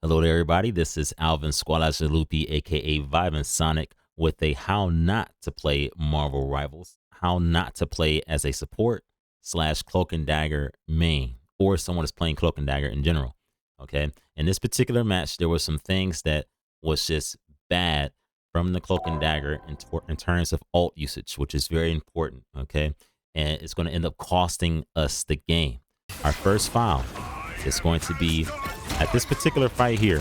Hello to everybody. This is Alvin Squalajalupi, aka Vibin Sonic, with a how not to play Marvel Rivals, how not to play as a support / Cloak and Dagger main, or someone is playing Cloak and Dagger in general. Okay. In this particular match, there were some things that was just bad from the Cloak and Dagger in terms of ult usage, which is very important. Okay. And it's going to end up costing us the game. Our first foul is going to be at this particular fight here.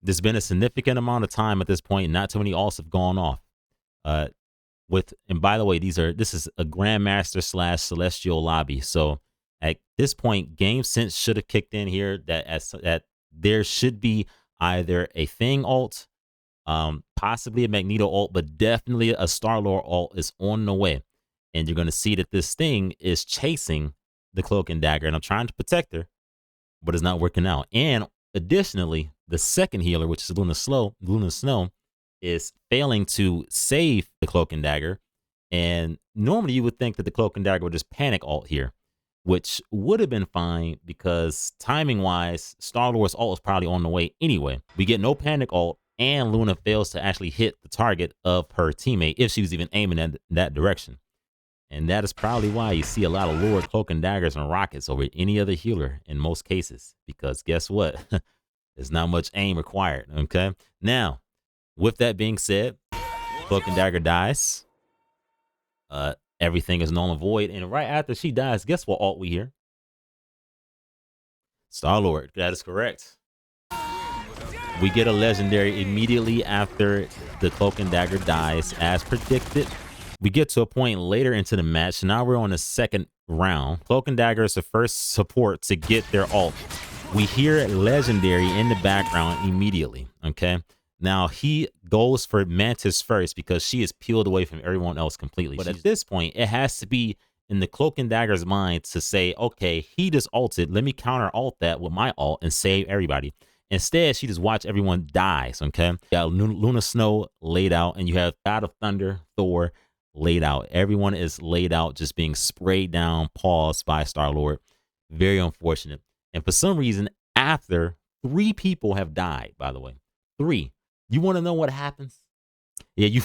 There's been a significant amount of time at this point. Not too many ults have gone off. And by the way, this is a Grandmaster / Celestial lobby. So at this point, game sense should have kicked in here. That there should be either a Thing ult, possibly a Magneto ult, but definitely a Star-Lord ult is on the way. And you're going to see that this Thing is chasing the Cloak and Dagger, and I'm trying to protect her, but it's not working out. And additionally, the second healer, which is Luna Snow, is failing to save the Cloak and Dagger. And normally you would think that the Cloak and Dagger would just panic ult here, which would have been fine because timing wise, Star-Lord's ult is probably on the way anyway. We get no panic ult, and Luna fails to actually hit the target of her teammate if she was even aiming in that direction. And that is probably why you see a lot of Lord Cloak and Daggers and Rockets over any other healer in most cases. Because guess what? There's not much aim required, okay? Now, with that being said, Cloak and Dagger dies. Everything is null and void. And right after she dies, guess what ult we hear? Star-Lord. That is correct. We get a legendary immediately after the Cloak and Dagger dies, as predicted. We get to a point later into the match. Now we're on the second round. Cloak and Dagger is the first support to get their ult. We hear legendary in the background immediately. Okay. Now he goes for Mantis first because she is peeled away from everyone else completely. But at this point, it has to be in the Cloak and Dagger's mind to say, okay, he just ulted. Let me counter ult that with my ult and save everybody. Instead, she just watch everyone dies. Okay. You got Luna Snow laid out, and you have God of Thunder, Thor, laid out. Everyone is laid out, just being sprayed down, paused by Star-Lord. Very unfortunate. And for some reason, after 3 people have died, by the way, 3. You want to know what happens? Yeah, you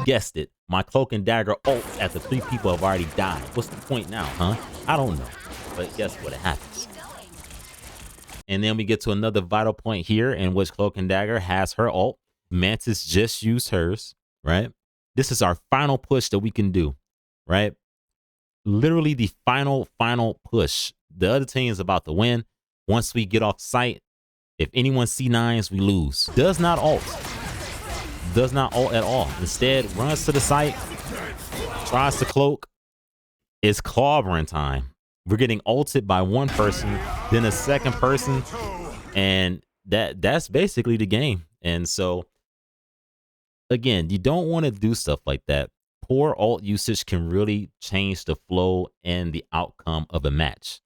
guessed it. My Cloak and Dagger ults after 3 people have already died. What's the point now, huh? I don't know. But guess what? It happens. And then we get to another vital point here in which Cloak and Dagger has her ult. Mantis just used hers, right? This is our final push that we can do, right? Literally the final push. The other team is about to win. Once we get off site, if anyone C9s, we lose. Does not ult. Does not ult at all. Instead, runs to the site, tries to cloak. It's clobbering time. We're getting ulted by one person, then a second person, and that's basically the game. And so, again, you don't want to do stuff like that. Poor ult usage can really change the flow and the outcome of a match.